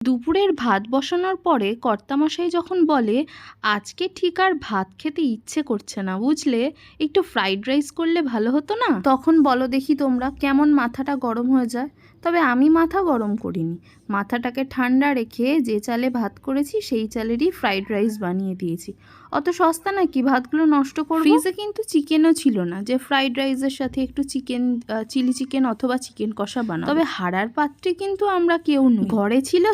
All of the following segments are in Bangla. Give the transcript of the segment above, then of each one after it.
দুপুরের ভাত বসানোর পরে কর্তামশাই যখন বলে আজকে ঠিক আর ভাত খেতে ইচ্ছে করছে না বুঝলে, একটু ফ্রাইড রাইস করলে ভালো হতো না, তখন বলো দেখি তোমরা কেমন মাথাটা গরম হয়ে যায়। তবে আমি মাথা গরম করিনি, মাথাটাকে ঠান্ডা রেখে যে চালে ভাত করেছি সেই চালেরই ফ্রাইড রাইস বানিয়ে দিয়েছি। অত সস্তা নাকি ভাতগুলো নষ্ট করব। ফ্রিজে কিন্তু চিকেনও ছিল না যে ফ্রাইড রাইসের সাথে একটু চিকেন, চিলি চিকেন অথবা চিকেন কষা বানাবো। তবে হাড়ার পাত্রে কিন্তু আমরা কেউ নই। ঘরে ছিল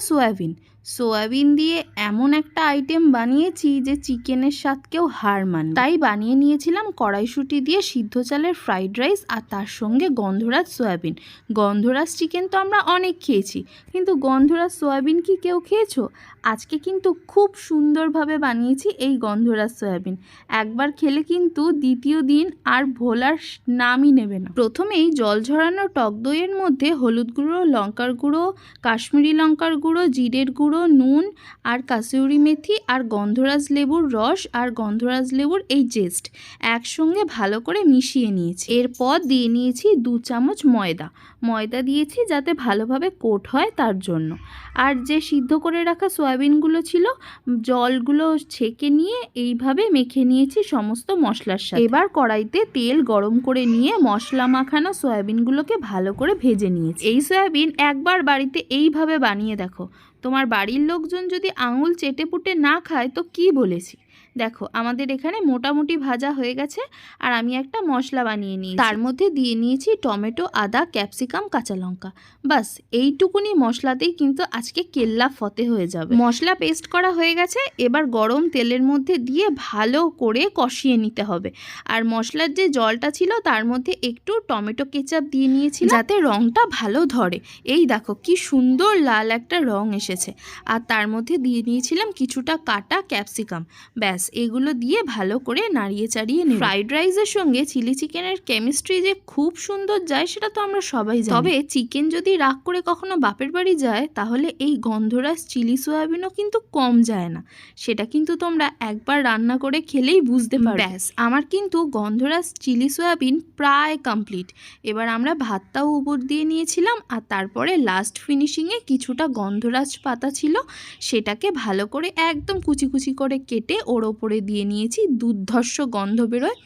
সোয়াবিন দিয়ে এমন একটা আইটেম বানিয়েছি যে চিকেনের স্বাদকেও হার মানে। তাই বানিয়ে নিয়েছিলাম কড়াইশুঁটি দিয়ে সিদ্ধ চালের ফ্রাইড রাইস, আর তার সঙ্গে গন্ধরাজ সোয়াবিন। গন্ধরাজ চিকেন তো আমরা অনেক খেয়েছি, কিন্তু গন্ধরাজ সোয়াবিন কি কেউ খেয়েছো? আজকে কিন্তু খুব সুন্দরভাবে বানিয়েছি এই গন্ধরাজ সোয়াবিন। একবার খেলে কিন্তু দ্বিতীয় দিন আর ভোলার নামই নেবে না। প্রথমেই জল ঝরানো টক দইয়ের মধ্যে হলুদ গুঁড়ো, লঙ্কার গুঁড়ো, কাশ্মীরি লঙ্কার গুঁড়ো, জিরের গুঁড়ো, নুন আর কাসুরি মেথি আর গন্ধরাজ লেবুর রস আর গন্ধরাজ লেবুর এই জেস্ট একসঙ্গে ভালো করে মিশিয়ে নিয়েছি। এরপর দিয়ে নিয়েছি 2 চামচ ময়দা দিয়েছি যাতে ভালোভাবে কোট হয় তার জন্য। আর যে সিদ্ধ করে রাখা সয়াবিনগুলো ছিল জলগুলো ছেঁকে নিয়ে এইভাবে মেখে নিয়েছি সমস্ত মশলার সাথে। এবার কড়াইতে তেল গরম করে নিয়ে মশলা মাখানো সয়াবিনগুলোকে ভালো করে ভেজে নিয়েছি। এই সয়াবিন একবার বাড়িতে এইভাবে বানিয়ে দেখো, তোমার বাড়ির লোকজন যদি আঙুল চেটে পুটে না খায় তো কি বলেছি। দেখো আমাদের এখানে মোটামুটি ভাজা হয়ে গেছে, আর আমি একটা মশলা বানিয়ে নিয়েছি। তার মধ্যে দিয়ে নিয়েছি টমেটো, আদা, ক্যাপসিকাম, কাঁচা লঙ্কা। বাস এইটুকুনি মশলাতেই কিন্তু আজকে কেল্লা ফতে হয়ে যাবে। মশলা পেস্ট করা হয়ে গেছে, এবার গরম তেলের মধ্যে দিয়ে ভালো করে কষিয়ে নিতে হবে। আর মশলার যে জলটা ছিল তার মধ্যে একটু টমেটো কেচাপ দিয়ে নিয়েছি যাতে রঙটা ভালো ধরে। এই দেখো কি সুন্দর লাল একটা রং এসেছে। আর তার মধ্যে দিয়ে নিয়েছিলাম কিছুটা কাটা ক্যাপসিকাম। ব্যাস এগুলো দিয়ে ভালো করে নাড়িয়ে চাড়িয়ে নিই। ফ্রাইড রাইসের সঙ্গে চিলি চিকেনের কেমিস্ট্রি যে খুব সুন্দর যায় সেটা তো আমরা সবাই জানি। তবে চিকেন যদি রাগ করে কখনো বাপের বাড়ি যায় তাহলে এই গন্ধরাজ চিলি সয়াবিনও কিন্তু কম যায় না। সেটা কিন্তু তোমরা একবার রান্না করে খেলেই বুঝতে পারবে। ব্যাস আমার কিন্তু গন্ধরাজ চিলি সয়াবিন প্রায় কমপ্লিট। এবার আমরা ভাতটাও উপর দিয়ে নিয়েছিলাম, আর তারপরে লাস্ট ফিনিশিংয়ে কিছুটা গন্ধরাজ পাতা ছিল সেটাকে ভালো করে একদম কুচি কুচি করে কেটে ওর ওপরে দিয়ে নিয়েছি। দুর্ধর্ষ গন্ধ বেরোয়।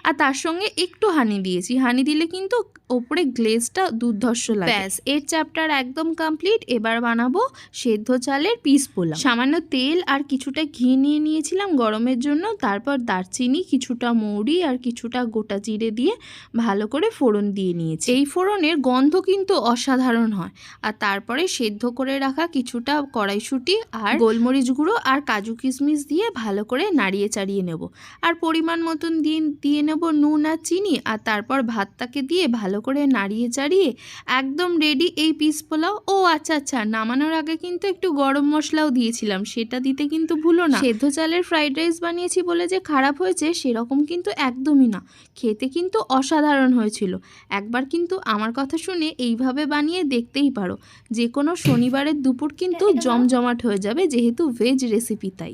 আর তার সঙ্গে একটু হানি দিয়েছি, হানি দিলে কিন্তু ওপরে গ্লেজটা দুর্ধর্ষ লাগে। ব্যাস এর চ্যাপ্টার একদম কমপ্লিট। এবার বানাবো সেদ্ধ চালের পিস পোলাও। সামান্য তেল আর কিছুটা ঘি নিয়ে নিয়েছিলাম গরমের জন্য। তারপর দারচিনি, কিছুটা মৌরি আর কিছুটা গোটা জিরে দিয়ে ভালো করে ফোড়ন দিয়ে নিয়েছি। এই ফোড়নের গন্ধ কিন্তু অসাধারণ হয়। আর তারপরে সেদ্ধ করে রাখা কিছুটা কড়াইশুঁটি আর গোলমরিচ গুঁড়ো আর কাজু কিশমিশ দিয়ে ভালো করে নাড়িয়ে চাড়িয়ে নেব। আর পরিমাণ মতন দিয়ে নেব নুন আর চিনি। আর তারপর ভাতটাকে দিয়ে ভালো করে নাড়িয়ে চাড়িয়ে একদম রেডি এই পিস পোলাও। ও আচ্ছা, নামানোর আগে কিন্তু একটু গরম মশলাও দিয়েছিলাম, সেটা দিতে কিন্তু ভুলো না। সেদ্ধ চালের ফ্রাইড রাইস বানিয়েছি বলে যে খারাপ হয়েছে সেরকম কিন্তু একদমই না, খেতে কিন্তু অসাধারণ হয়েছিল। একবার কিন্তু আমার কথা শুনে এইভাবে বানিয়ে দেখতেই পারো। যে কোনো শনিবারের দুপুর কিন্তু জমজমাট হয়ে যাবে, যেহেতু ভেজ রেসিপি তাই।